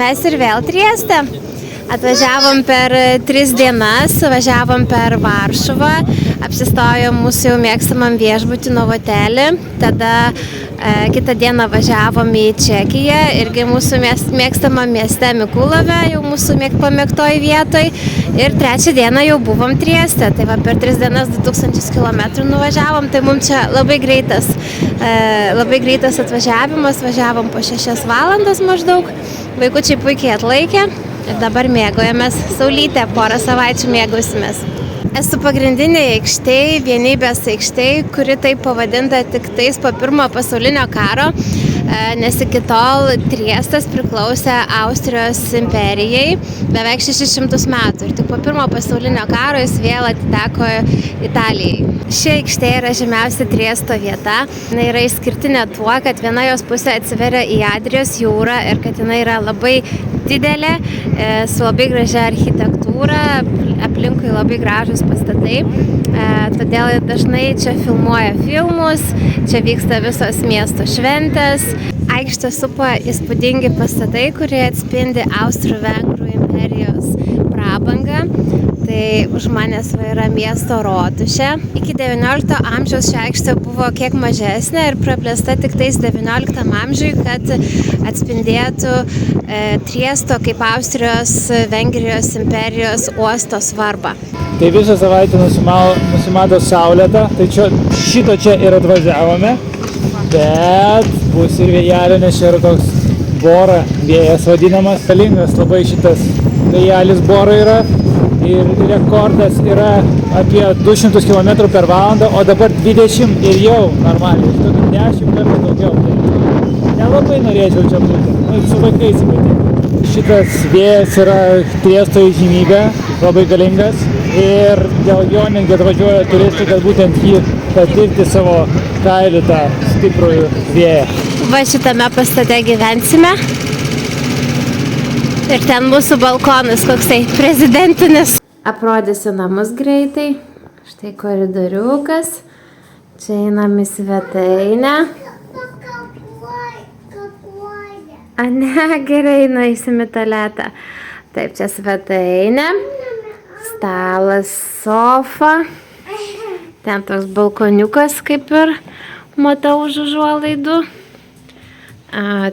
mes ir vėl Trieste. Atvažiavom per 3 dienas, važiavom per Varšuvą, apsistojom mūsų jau mėgstamam viešbutį Novotelį, tada kitą dieną važiavom į Čekiją, irgi mūsų mėgstamam mieste Mikulove, jau mūsų pamėgtoj vietoj, ir 3 dieną jau buvom Trieste, tai va per 3 dienas 2000 km nuvažiavom, tai mums čia labai greitas atvažiavimas, važiavom po 6 valandas maždaug, vaikučiai puikiai atlaikė. Ir dabar mėgaujamės saulytę, porą savaičių mėgausimės. Esu pagrindinėje aikštėje, Vienybės aikštėje, kuri taip pavadinta tik tais po Pirmojo pasaulinio karo, nes iki tol Triestas priklausė Austrijos imperijai beveik 600 metų. Ir tik po Pirmojo pasaulinio karo jis vėl atiteko Italijai. Ši aikštė yra žemiausia Triesto vieta. Jinai yra išskirtinė tuo, kad viena jos pusė atsiveria į Adrijos jūrą ir kad jinai yra labai didelė, su labai gražia architektūra, aplinkui labai gražus pastatai. Todėl dažnai čia filmuoja filmus, čia vyksta visos miesto šventės. Aikštę supa įspūdingi pastatai, kurie atspindi Austrų-Vengrų imperijos prabangą. Tai už manęs yra miesto rotušė. Iki 19 amžiaus ši aikštė buvo kiek mažesnė ir praplėsta tik tais 19 amžiui, kad atspindėtų Triesto kaip Austrijos-Vengrijos imperijos uosto svarbą. Tai visą savaitę nusimato saulėta, tai šito čia ir atvažiavome, bet bus ir vėjelė, nes čia yra toks bora vėjas vadinamas. Galingas labai šitas vėjelis bora yra. Ir rekordas yra apie 200 km per valandą, o dabar 20 ir jau normaliai, 10 kartų daugiau. Tai nelabai norėčiau čia būti, su vaikais ypatingai. Šitas vėjas yra Triesto įžymybė, labai galingas ir dėl jo netgi atvažiuoja turistai, kad būtent jį patirti savo kailiu tą stiprų vėją. Va šitame pastate gyvensime. Ir ten mūsų balkonas koksai prezidentinis. Aprodysiu namus greitai. Štai koridoriukas. Čia einam į svetainę. A ne, gerai, nueisim į tualetą. Taip, čia svetainė. Stalas, sofa. Ten toks balkoniukas kaip ir matau už užuolaidų.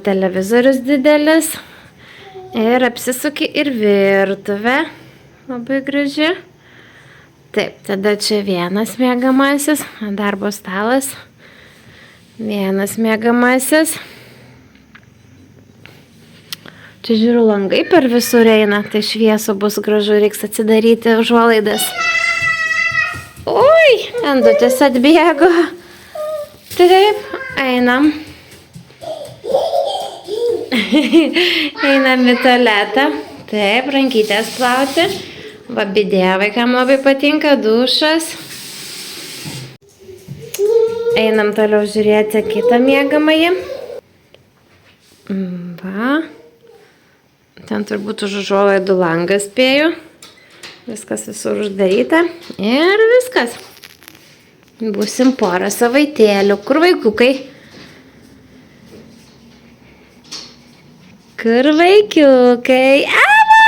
Televizorius didelis. Ir apsisuki ir virtuvė, labai graži. Taip, tada čia vienas miegamasis, darbo stalas, vienas miegamasis. Čia žiūriu, langai per visur eina, tai šviesu bus gražu, reiks atsidaryti užuolaidas. Ui, Endutės atbėgo. Taip, einam. Einam į tualetą. Taip, rankytės plauti. Va, bidė vaikam labai patinka, dušas. Einam toliau žiūrėti kitą miegamąjį. Va. Ten turbūt už užuolaidų langas spėju. Viskas visur uždaryta. Ir viskas. Būsim porą savaitėlių. Kur vaikukai? Kur vaikiukai? Ava!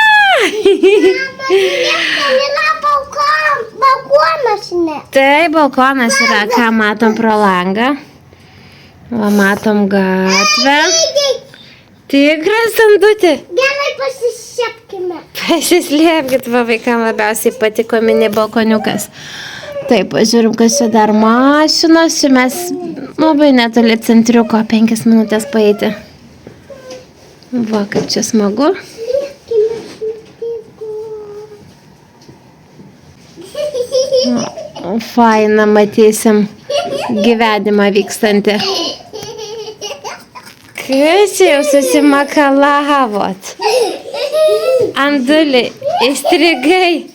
Balkonas ne. Tai balkonas yra, ką matom pro langą. Va, matom gatvę. Tikras, Endutė? Gerai, pasislėpkime. Pasislėpkit, va, vaikam labiausiai patiko mini balkoniukas. Taip, pažiūrim, kas čia dar mašinos. Čia mes labai netoli centriuko, 5 minutės paeiti. Va, kaip čia smagu. Faina, matysim gyvenimą vykstantį. Kas jau susimakalavot? Anduli, įstrigai.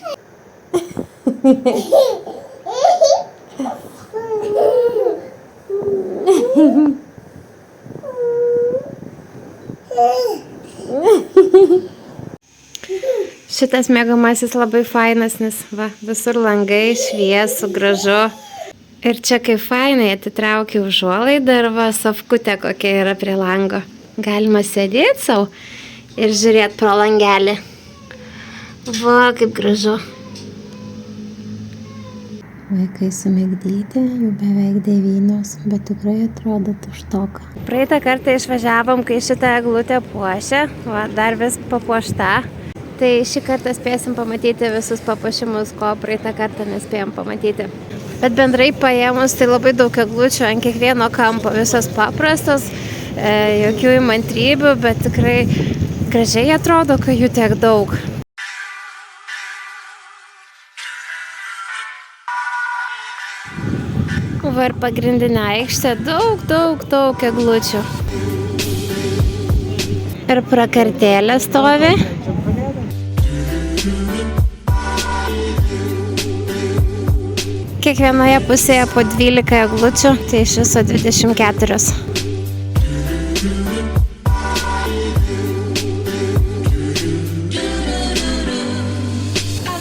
Šitas miegamasis labai fainas, nes va, visur langai, šviesu, gražu. Ir čia kaip fainai atitraukia užuolaidą ir va, sofkutė kokia yra prie lango. Galima sėdėti savo ir žiūrėti pro langelį. Va, kaip gražu. Vaikai sumigdyti, jau beveik 9, bet tikrai atrodo tuštoka. Praeitą kartą išvažiavom, kai šitą eglutę puošė, va, dar vis papuošta. Tai šį kartą spėsim pamatyti visus papuošimus, ko praeitą kartą nespėjom pamatyti. Bet bendrai paėmus, tai labai daug eglučių ant kiekvieno kampo, visos paprastos, jokių įmantrybių, bet tikrai gražiai atrodo, kai jų tiek daug. Va ir pagrindinė aikštė, daug eglučių. Ir prakartėlė stovi. Kiekvienoje pusėje po 12 eglučių, tai iš viso 24.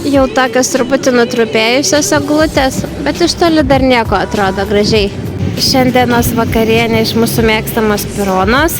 Jau tokios truputį nutrupėjusios eglutės, bet iš toli dar nieko atrodo gražiai. Šiandienos vakarienė iš mūsų mėgstamos pironos.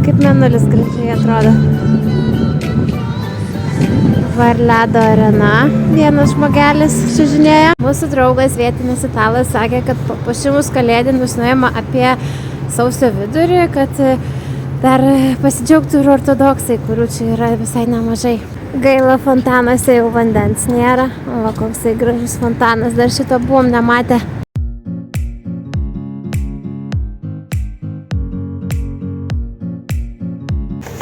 Kaip mėnulis gražiai atrodo. Va ir ledo arena. Vienas žmogelis čiuožinėja. Mūsų draugas vietinis italas sakė, kad papuošimus kalėdinius nuima apie sausio vidurį, kad dar pasidžiaugtų ir ortodoksai, kurių čia yra visai nemažai. Gaila, fontanuose jau vandens nėra. O koksai gražus fontanas, dar šito buvom nematę.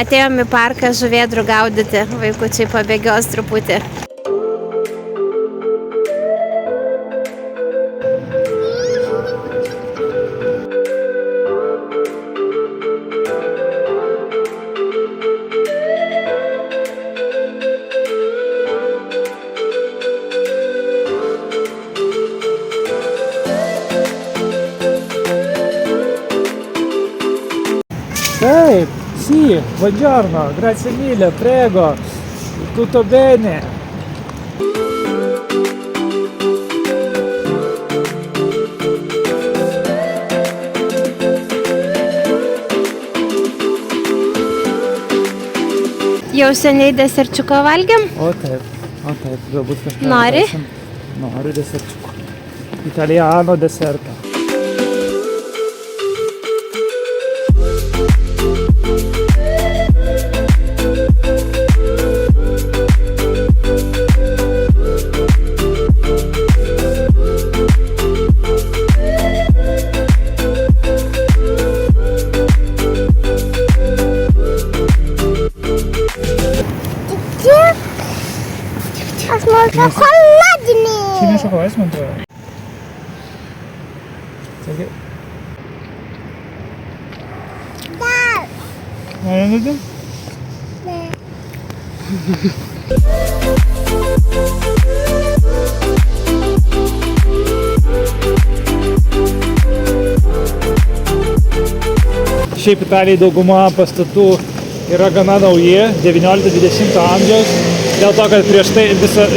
Atėjom į parką žuvėdrų gaudyti, vaikučiai pabėgios truputį. Taip. Sì, buongiorno, grazie mille, prego, tutto bene? Jau seniai deserčiuko valgiam? O taip, galbūt kažką. Nori? Noriu deserčiuko. Italiano desertą. Aš noriu šokoladinį. Čia ne šokoladas, man atrodo. Sakai. Dar. Nori nudin? Ne. Šiaip Italijai dauguma pastatų yra gana nauji, 19-20 amžiaus. Dėl to, kad prieš tai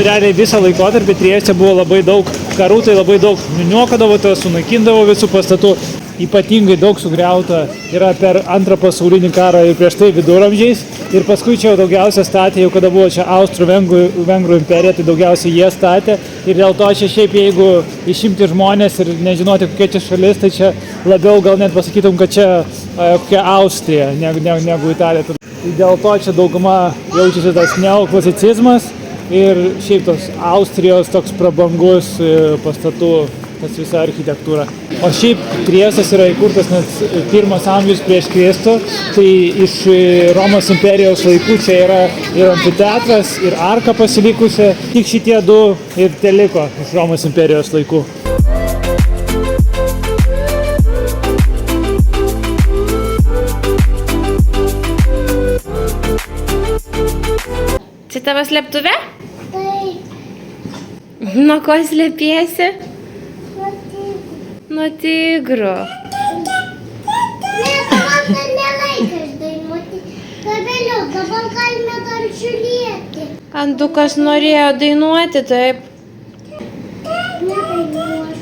realiai visą laikotarpį Trieste buvo labai daug karų, tai labai daug niokadavo, sunaikindavo visų pastatų. Ypatingai daug sugriauta yra per Antrą pasaulinį karą ir prieš tai viduramžiais. Ir paskui čia jau daugiausia statė, jau kada buvo čia Austrų-Vengrų imperija, tai daugiausiai jie statė. Ir dėl to čia šiaip jeigu išimti žmonės ir nežinoti kokia čia šalis, tai čia labiau gal net pasakytum, kad čia kokia Austrija negu Italija. Dėl to čia dauguma jaučiasi tas neoklasicizmas ir šiaip tos Austrijos toks prabangus pastatų, tas visa architektūra. O šiaip Triestas yra įkurtas net 1 amžius prieš Kristų, tai iš Romos imperijos laikų čia yra ir amfiteatras, ir arka pasilikusi, tik šitie du ir teliko iš Romos imperijos laikų. Čia tavo slėptuvė? Taip. Nuo ko slėpiesi? Nuo tigrų. Ne, dabar dar nelaikas dainuoti. Vėliau, dabar galime dar žiūrėti. Antukas norėjo dainuoti, taip. Nedainuos.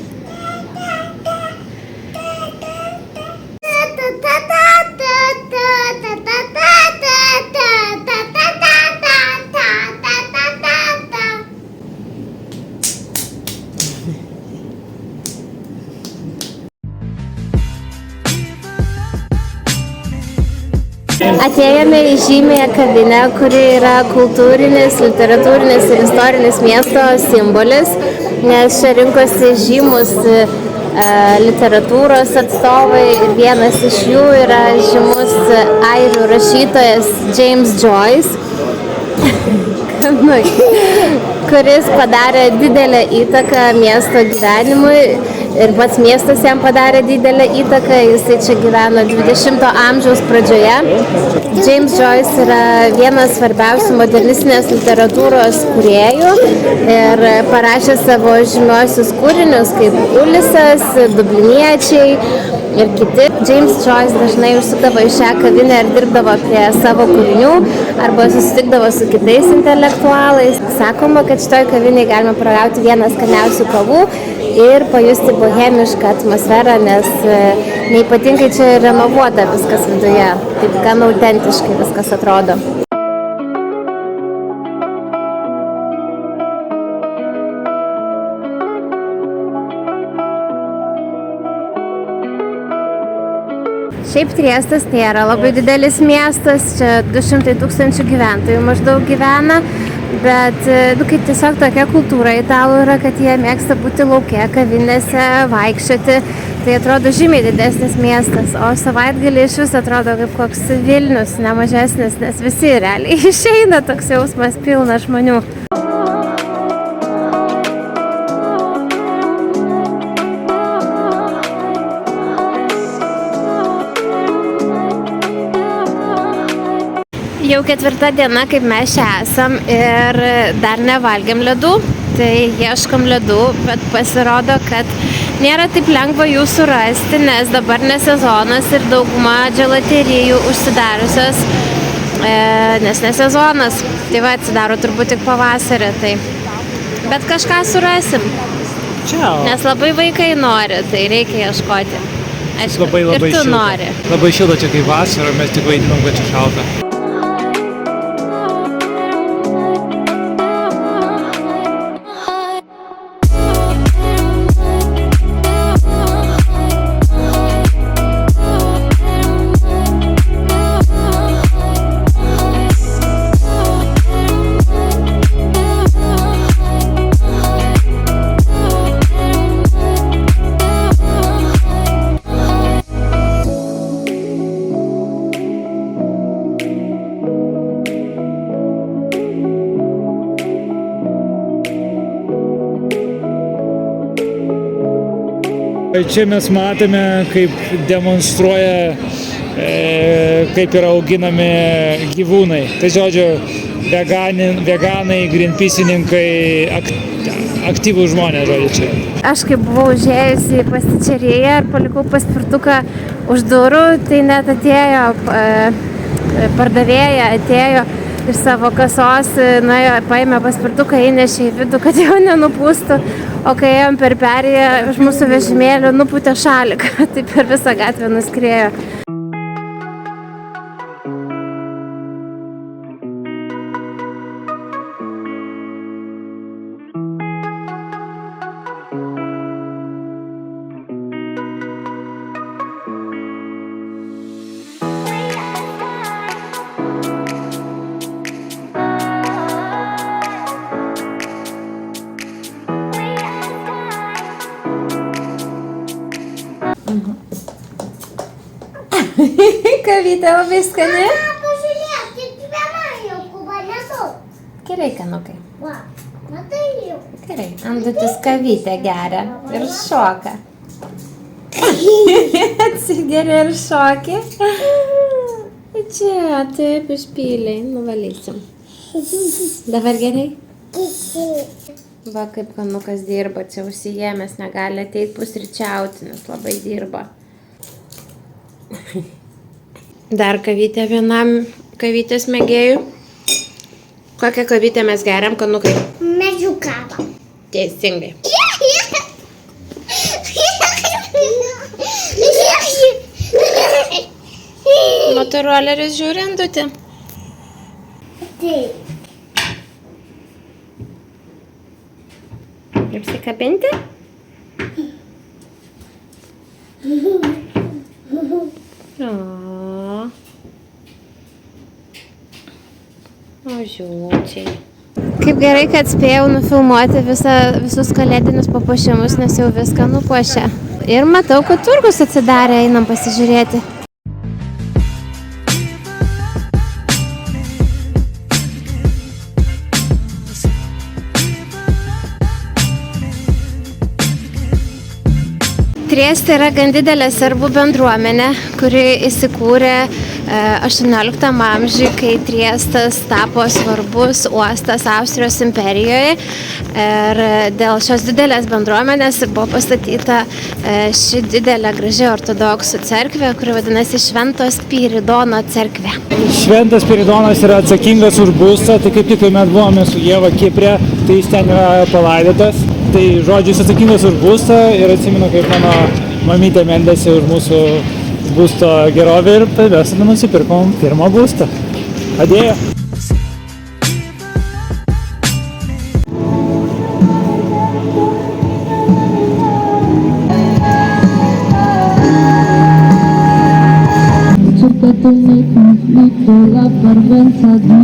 Atėjome į žymėją kavinę, kuri yra kultūrinis, literatūrinis ir istorinis miesto simbolis, nes čia rinkosi žymus literatūros atstovai ir vienas iš jų yra žymus airių rašytojas James Joyce, kuris padarė didelę įtaką miesto gyvenimui ir pats miestas jam padarė didelę įtaką, jisai čia gyveno 20-ojo amžiaus pradžioje. James Joyce yra vienas svarbiausių modernistinės literatūros kūrėjų ir parašė savo žymiuosius kūrinius kaip Ulisas, Dubliniečiai ir kiti. James Joyce dažnai užsukdavo į šią kavinę ir dirbdavo prie savo kūrinių arba susitikdavo su kitais intelektualais. Sakoma, kad šitoj kavinėje galima paragauti vieną skaniausių kavų ir pajusti bohemišką atmosferą, nes neypatingai čia renovuota viskas viduje. Taip gan autentiškai viskas atrodo. Šiaip Triestas nėra labai didelis miestas, čia 200 000 gyventojų maždaug gyvena, bet kaip tiesiog tokia kultūra italų yra, kad jie mėgsta būti lauke, kavinėse, vaikščioti, tai atrodo žymiai didesnis miestas, o savaitgalį iš vis atrodo kaip koks Vilnius, nemažesnis, nes visi realiai išeina, toks jausmas pilnas žmonių. Jau ketvirta diena, kaip mes čia esam ir dar nevalgėm ledų, tai ieškom ledų, bet pasirodo, kad nėra taip lengva jų surasti, nes dabar ne sezonas ir dauguma dželaterijų užsidariusios, nes ne sezonas, tai va atsidaro turbūt tik pavasarį, tai bet kažką surasim, nes labai vaikai nori, tai reikia ieškoti. Aišku, Labai ir tu šilta. nori. Labai šilta čia kaip vasara, mes tik vaidinam, kad čia šalta. Čia mes matome, kaip demonstruoja, kaip yra auginami gyvūnai. Tai žodžiu, veganai, greenpeacininkai, aktyvūs žmonės, žodžiu, čia. Aš kaip buvau užėjusi į pasničerėją ir palikau paspirtuką už durų, tai net atėjo pardavėja, atėjo iš savo kasos, nuėjo, paėmė paspirtuką, įnešė į vidų, kad jau nenupūstų, o kai ėjom per perėją, iš mūsų vežimėlio nupūtė šaliką, tai per visą gatvę nuskriejo. Kavytė labai skani. Pažiūrėk, tik viena jau kuba nedaug. Gerai, kanukai. Va, matai jau. Gerai, Andutis kavytę geria ir šoka. Atsigeria ir šoki. Čia, taip, išpyliai, nuvalysim. Dabar gerai? Va kaip Kanukas dirba, čia užsijėmęs, negali ateiti pusryčiauti, nes labai dirba. Dar kavytė vienam kavytės mėgėjui. Kokią kavytę mes geriam, Kanukai? Medžių kavą. Teisingai. Motoroleris žiūri Andutė. Taip. Apsikabinti? O žiūčiai. Kaip gerai, kad spėjau nufilmuoti visus kalėdinius papuošimus, nes jau viską nupuošė. Ir matau, kad turgus atsidarė, einam pasižiūrėti. Trieste yra gan didelė serbų bendruomenė, kuri įsikūrė 18 amžiuje, kai Triestas tapo svarbus uostas Austrijos imperijoje. Ir dėl šios didelės bendruomenės buvo pastatyta ši didelė graži ortodoksų cerkvė, kuri vadinasi Švento Spiridono cerkvė. Šventas Spiridonas yra atsakingas už būstą, tai kaip tik mes buvome su Ieva Kiprė, tai jis ten yra palaidotas. Tai žodžiu, jis atsakingas už būstą ir atsimenu, kaip mano mamytė meldėsi už mūsų būsto gerovę ir mes tada nusipirkom pirmą būstą. Adėjo. La parvenza di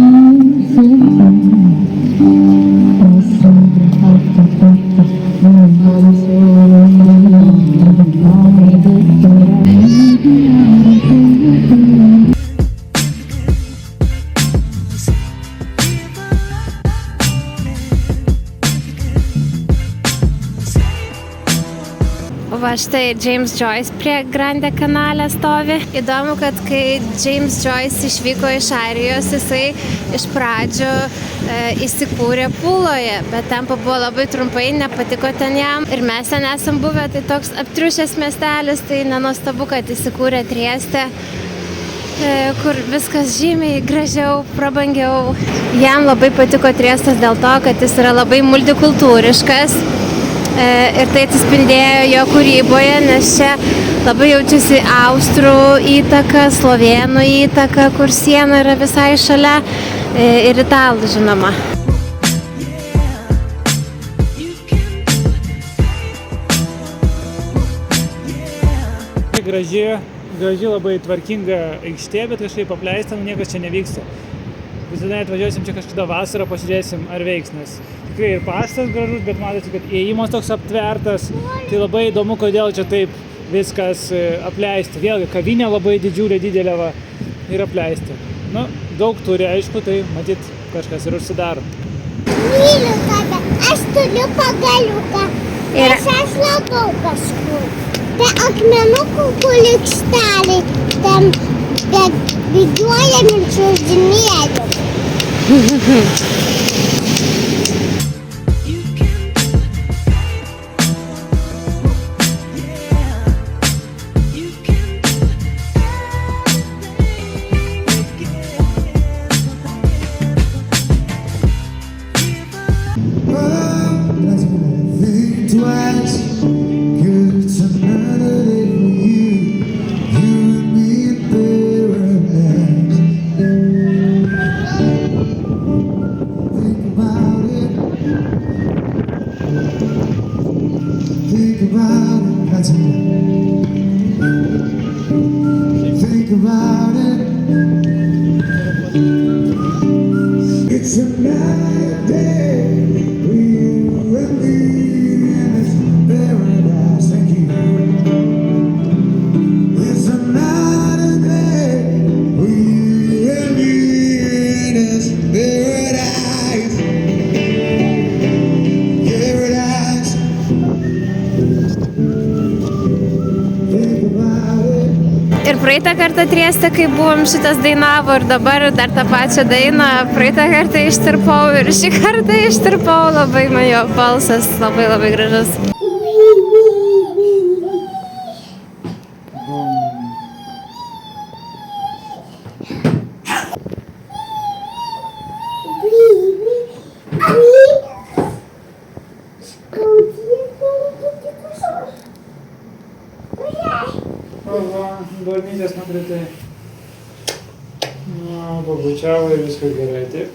Va štai James Joyce prie Grande kanale stovi. Įdomu, kad kai James Joyce išvyko iš Airijos, jisai iš pradžių įsikūrė Puloje, bet ten buvo labai trumpai, nepatiko ten jam. Ir mes ten esam buvę, tai toks aptriušęs miestelis, tai nenuostabu, kad įsikūrė Trieste, kur viskas žymiai gražiau, prabangiau. Jam labai patiko Triestas dėl to, kad jis yra labai multikultūriškas. Ir tai atsispindėjo jo kūryboje, nes čia labai jaučiasi austrų įtaka, slovėnų įtaka, kur siena yra visai šalia, ir italų žinoma. Graži labai tvarkinga aikštė, bet kažkaip apleista, niekas čia nevyksta. Visada atvažiuosim čia kažkada vasarą, pasižiūrėsim, ar veiks, nes tikrai ir pastatas gražus, bet matosi, kad įėjimas toks aptvertas. Tai labai įdomu, kodėl čia taip viskas apleista. Vėlgi, kavinė labai didelė va, ir apleista. Nu, daug turi, aišku, tai matyt kažkas ir užsidaro. Myliu tave, aš turiu pagaliuką, nes aš lapau kažkur. Tai akmenukų kulikšteliai, ten bėgiuojami čiužinėlių. praeitą kartą Trieste, kai buvom šitas dainavo ir dabar dar tą pačią dainą. Praeitą kartą ištirpau ir šį kartą ištirpau. Labai man jo balsas labai labai gražus. Balnytės nukritai. Pabučiavo ir viskas gerai, taip.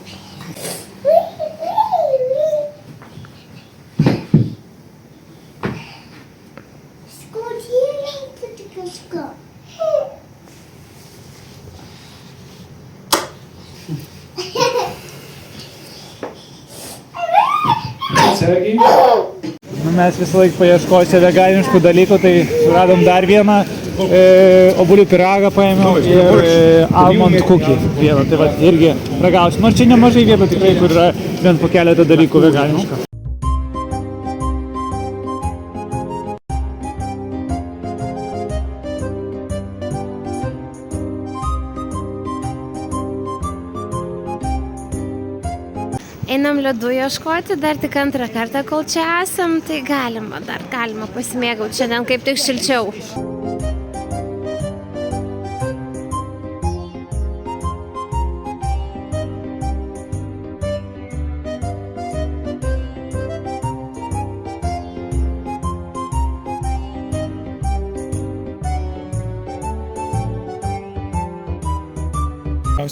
Atsargiai. Mes visą laiką paieškosime veganiškų dalykų, tai suradom dar vieną obuolių pyragą paėmiau ir almond cookie vieną, tai va irgi ragausiu. Nors čia nemažai vietų tikrai, kur yra bent po keletą dalykų veganišką. Einam ledų ieškoti, dar tik antrą kartą, kol čia esam, tai galima pasimėgauti, šiandien kaip tik šilčiau.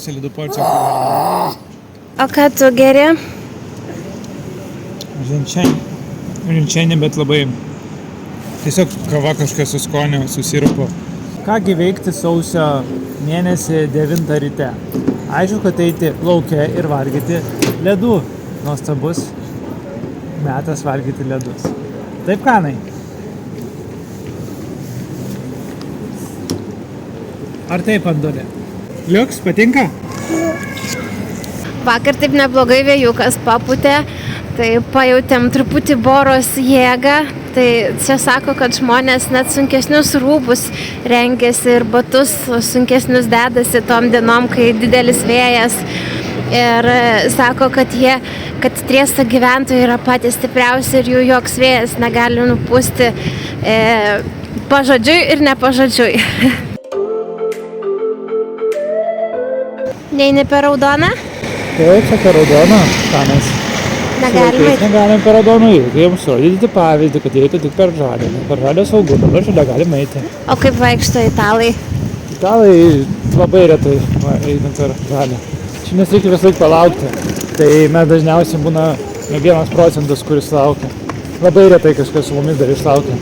Ledų porcija. O ką tu geri? Rinčianė, bet labai tiesiog kava kažkas su skoniu, su sirupu. Kągi veikti sausio mėnesį 9 ryte? Aišku, kad eiti lauke ir valgyti ledų. Nuostabus metas valgyti ledus. Taip, Kanai? Ar taip, Andolė? Liuks, patinka? Vakar taip neblogai vėjukas papūtė, tai pajautėm truputį boros jėgą. Tai čia sako, kad žmonės net sunkesnius rūbus rengiasi ir batus sunkesnius dedasi tom dienom, kai didelis vėjas. Ir sako, kad Triesto gyventojai yra patys stipriausi ir jų joks vėjas negali nupūsti pažodžiui ir nepažodžiui. Neini per raudoną? Taip, čia per raudoną, Kanas. Negalim per raudoną eiti, jiems rodyti pavyzdį, kad eitų tik per žalę. Per žalę saugu, dabar žalia galim eiti. O kaip vaikšto italai? Italai labai retai eina per žalę. Čia nes reikia vis laik palaukti. Tai mes dažniausiai būna 1%, kuris laukia. Labai retai kažkas su mumis dar išlaukia.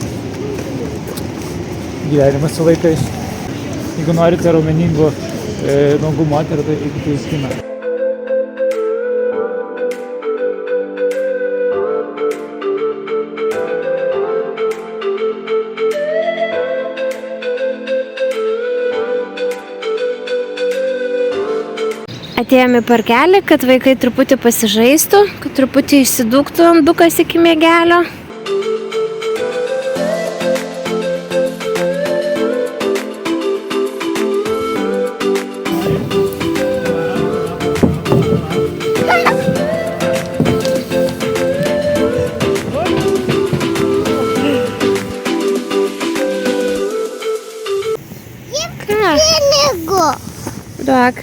Gyvenimas su laikais. Jeigu norite raumeningų nuogų moterų, tai eikite į kiną. Atėjome į parkelį, kad vaikai truputį pasižaistų, kad truputį išsidūktų andukas iki miegelio. Pinigų. Duok.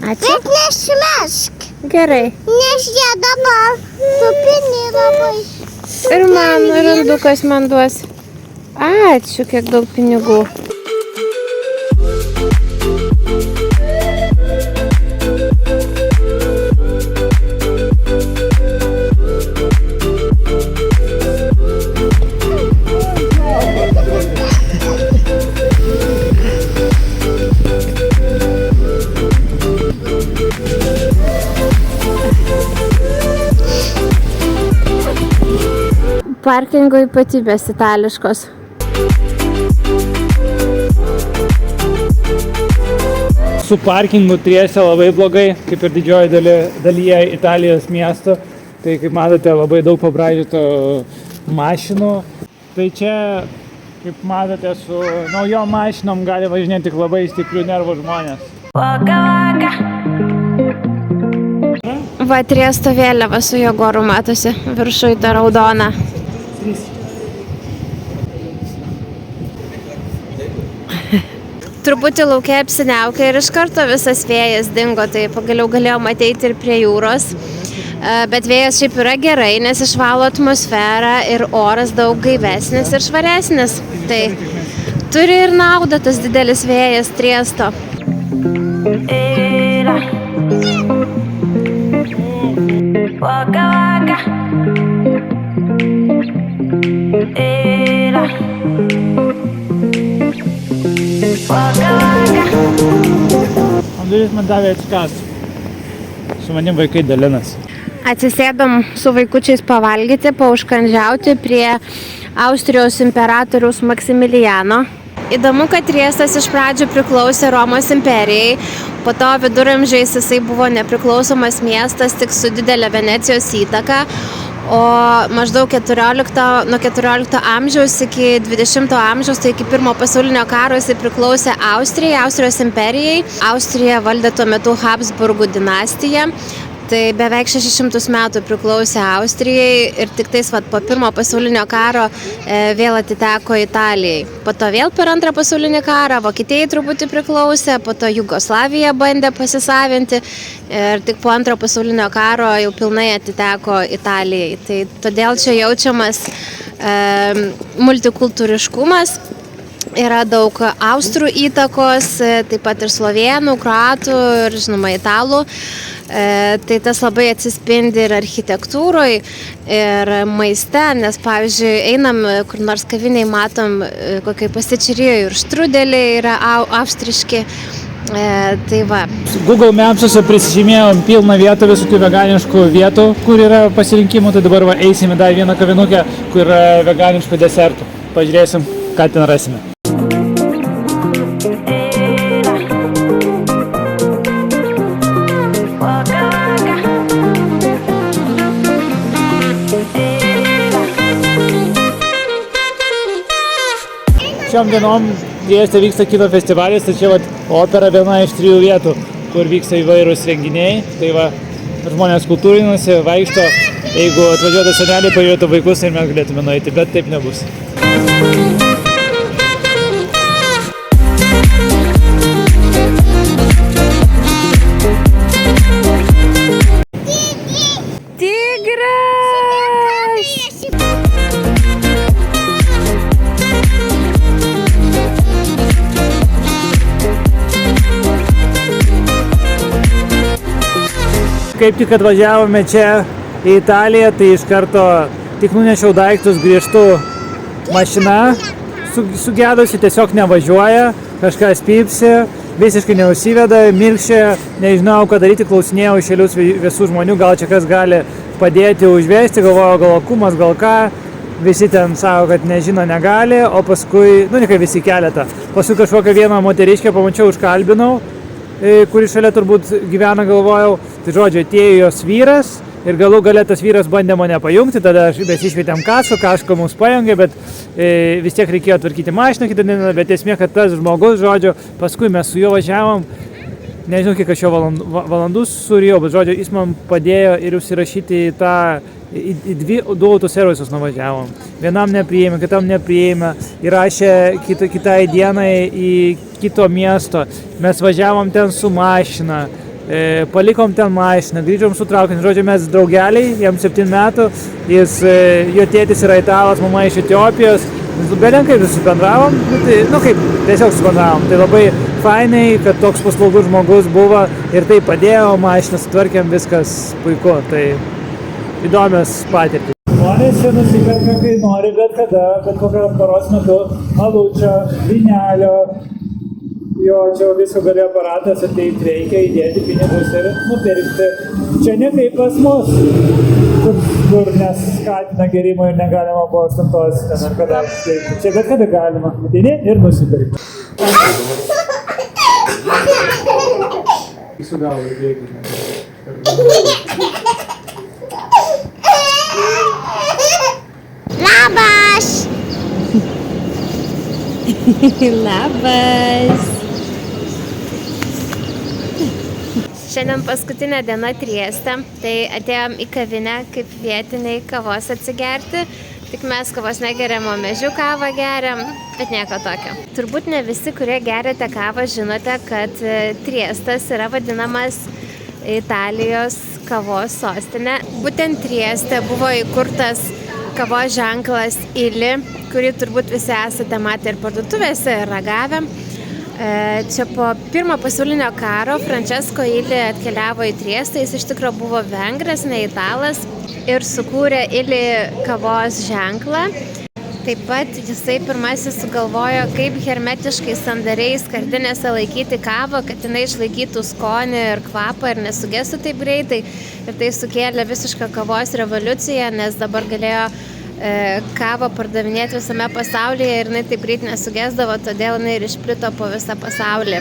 Ačiū. Bet nešmešk. Gerai. Nes jie dabar supini labai. Ir man, ir andukas man duos. Ačiū, kiek daug pinigų. Parkingo ypatybės itališkos. Su parkingu Trieste labai blogai, kaip ir didžioji dalyje Italijos miestų. Tai kaip matote, labai daug pabraižytų mašinų. Tai čia Kaip matote, su naujom mašinom gali važinėti tik labai stiprių nervų žmonės. Va, Triesto vėliava su Jaguaru matosi, viršui ta raudona. Truputį laukia apsiniaukia ir iš karto visas vėjas dingo, tai pagaliau galėjom ateiti ir prie jūros. Bet vėjas šiaip yra gerai, nes išvalo atmosferą ir oras daug gaivesnis ir švaresnis. Tai turi ir naudą tas didelis vėjas Triesto. Andrius man davė atsikąsti. Su manim vaikai dalinasi. Atsisėdom su vaikučiais pavalgyti, paužkandžiauti prie Austrijos imperatoriaus Maksimilijano. Įdomu, kad Triestas iš pradžių priklausė Romos imperijai, po to viduramžiais jisai buvo nepriklausomas miestas tik su didelė Venecijos įtaka, o maždaug nuo 14 amžiaus iki 20 amžiaus, tai iki pirmo pasaulinio karo jisai priklausė Austrijai, Austrijos imperijai. Austrija valdė tuo metu Habsburgų dinastiją. Tai beveik 600 metų priklausė Austrijai ir tik tais po pirmo pasaulinio karo vėl atiteko Italijai. Po to vėl per antrą pasaulinį karą Vokietijai truputį priklausė, po to Jugoslavija bandė pasisavinti ir tik po antro pasaulinio karo jau pilnai atiteko Italijai. Tai todėl čia jaučiamas multikultūriškumas. Yra daug austrų įtakos, taip pat ir slovėnų, kroatų ir, žinoma, italų. Tai tas labai atsispindi ir architektūroje, ir maiste, nes, pavyzdžiui, einam kur nors kaviniai, matom, kokie pasičirijoje ir štrudeliai yra austriški. Tai va. Google Maps'uose prisižymėjom pilną vietą visokių veganiškų vietų, kur yra pasirinkimų. Tai dabar va, eisime dar vieną kavinukę, kur yra veganiškų desertų. Pažiūrėsim, ką ten rasime. Šiom dienom Trieste vyksta kino festivalis, tai čia opera viena iš 3 vietų, kur vyksta įvairūs renginiai. Tai va, žmonės kultūrinasi, vaikšto, jeigu atvažiuotų seneliai, pažiūrėtų vaikus ir mes galėtume nueiti, bet taip nebus. Kaip tik atvažiavome čia į Italiją, tai iš karto tik nunešiau daiktus, grįžtu, mašina sugedusi, tiesiog nevažiuoja, kažkas pypsi, visiškai neusiveda, mirkščia, nežinau, ką daryti, klausinėjau iš eilius visų žmonių, gal čia kas gali padėti užvesti, galvoju, gal akumas, gal ką, visi ten sako, kad nežino, negali, o paskui, ne kai visi keletą, paskui kažkokią vieną moteriškę pamačiau, užkalbinau, kuri šalia turbūt gyvena, galvojau, tai žodžiu, atėjo jos vyras ir galų gale tas vyras bandė mane pajungti, tada mes išvietėm kasko mums pajungė, bet vis tiek reikėjo tvarkyti mašiną kitą dieną, bet esmė, kad tas žmogus, žodžiu, paskui mes su juo važiavom, nežinau, kiek aš jo valandų surijau, bet žodžiu, jis man padėjo ir užsirašyti į 2 autoservisus nuvažiavom. Vienam nepriėmė, kitam nepriėmė, įrašė kitai dienai į kito miesto. Mes važiavom ten su mašina, palikom ten mašiną, grįžom su traukiniu. Žodžiu, mes draugeliai, jam 7 metų, jo tėtis yra italas, mama iš Etiopijos. Belenkai visi bendravom, kaip tiesiog subendravom. Tai labai fainai, kad toks paslaugus žmogus buvo ir tai padėjo, mašiną sutvarkėm, viskas puiku. Tai įdomios patirtys. Žmonės čia nusiperka, kai nori, bet kada, bet kokio paros metu, alučio, vynelio, jo, čia visko gali aparatas ateiti reikia, įdėti pinigus ir nupirkti. Čia ne kaip pas mus, kur neskatina gerimo ir negalima po 8 ten ar kada. Čia bet kada galima ateini ir nusipirkti. Su galva įdėkime. Labas! Labas. Šiandien paskutinė diena Trieste, tai atėjom į kavinę kaip vietiniai kavos atsigerti. Tik mes kavos negeriam, o mežių kavą geriam, bet nieko tokio. Turbūt ne visi, kurie geriate kavą, žinote, kad Triestas yra vadinamas Italijos kavos sostinė. Būtent Trieste buvo įkurtas kavos ženklas Ili, kurį turbūt visi esate matę ir parduotuvėse, ir ragavę. Čia po pirmo pasaulinio karo Francesco Ili atkeliavo į Triestą, jis iš tikrųjų buvo vengras, ne italas, ir sukūrė Ili kavos ženklą. Taip pat jisai pirmasis sugalvojo, kaip hermetiškai sandariai skardinėse laikyti kavą, kad jinai išlaikytų skonį ir kvapą ir nesugestų taip greitai. Ir tai sukėlė visišką kavos revoliuciją, nes dabar galėjo kavą pardavinėti visame pasaulyje ir jinai taip greit nesugesdavo, todėl jinai ir išplito po visą pasaulį.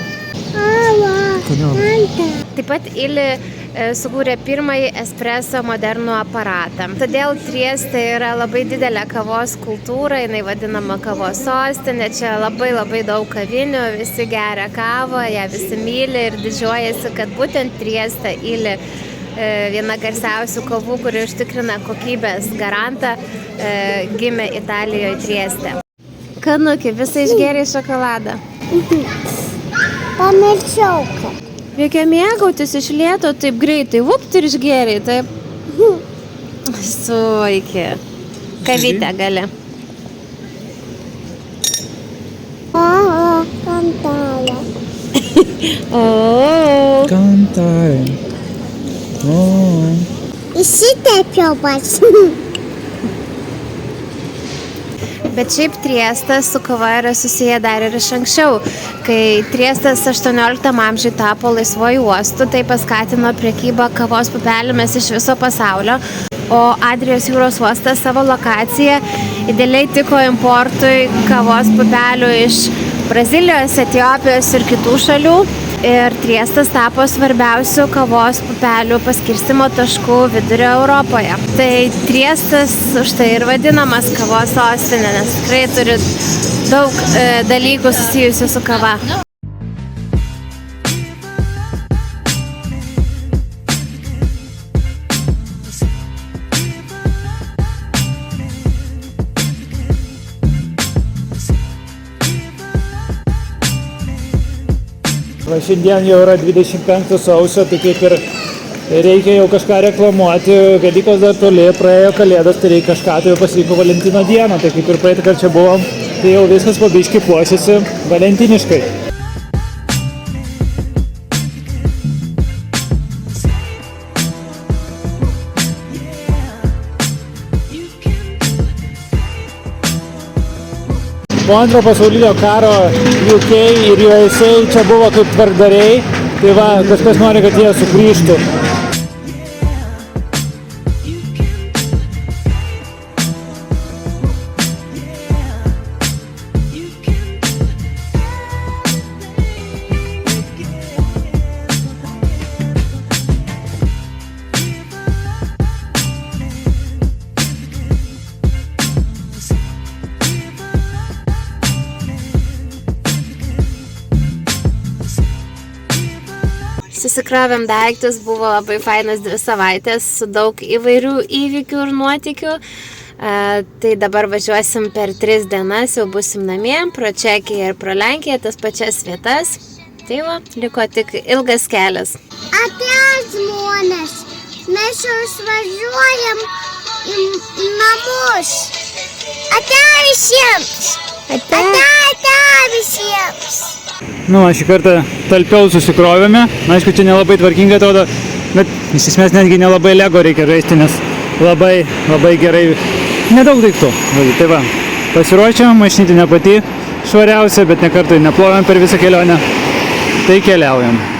Taip pat Ili sukūrė pirmąjį espreso modernų aparatą. Todėl Trieste yra labai didelė kavos kultūra, jinai vadinama kavos sostinė, čia labai daug kavinių, visi geria kavą, ją visi myli ir didžiuojasi, kad būtent Trieste Ili viena garsiausių kavų, kuri užtikrina kokybės garantą, gimė Italijoje Trieste. Kanukė, visai išgėrė šokoladą. Pamiršau, kad. Reikia mėgautis iš lėto taip greitai, vupt ir išgėrė, taip. Suiki. Kavytę gali. Kantarė. Kantarė. Įsitepiau pats. Bet šiaip Triestas su kava yra susiję dar ir iš anksčiau. Kai Triestas 18 amžiuje tapo laisvuoju uostu, tai paskatino prekybą kavos pupelėmis iš viso pasaulio, o Adrijos jūros uostas savo lokaciją idealiai tiko importui kavos pupelių iš Brazilijos, Etiopijos ir kitų šalių. Ir Triestas tapo svarbiausių kavos pupelių paskirstymo taškų vidurio Europoje. Tai Triestas už tai ir vadinamas kavos sostinė, nes tikrai turi daug dalykų susijusių su kava. Va, šiandien jau yra 25 sausio, tai kaip ir reikia jau kažką reklamuoti, Velykos dar toli, praėjo Kalėdos, tai reikia kažką, tai jau pasiliko Valentino dieną, tai kaip ir praeitą kartą čia buvom, tai jau viskas po biškį puošiasi valentiniškai. Po antro pasaulinio karo UK ir USA čia buvo kaip tvarkdariai, tai va, kažkas nori, kad jie sugrįžtų. Susikrovėm daiktus, buvo labai fainas 2 savaitės su daug įvairių įvykių ir nuotykių. Tai dabar važiuosim per 3 dienas, jau busim namie, pro Čekiją ir pro Lenkiją, tas pačias vietas. Tai va, liko tik ilgas kelias. Ateis žmonės, mes jau išvažiuojam į namus. Ateis visiems. Ateis visiems. Nu, šį kartą talpiau susikrovėme. Aišku, čia nelabai tvarkingai atrodo, bet iš esmės netgi nelabai Lego reikia žaisti, nes labai gerai, nedaug daiktų. Tai va, pasiruošėm, mašinytė ne pati švariausia, bet ne kartą neplovėm per visą kelionę. Tai keliaujam.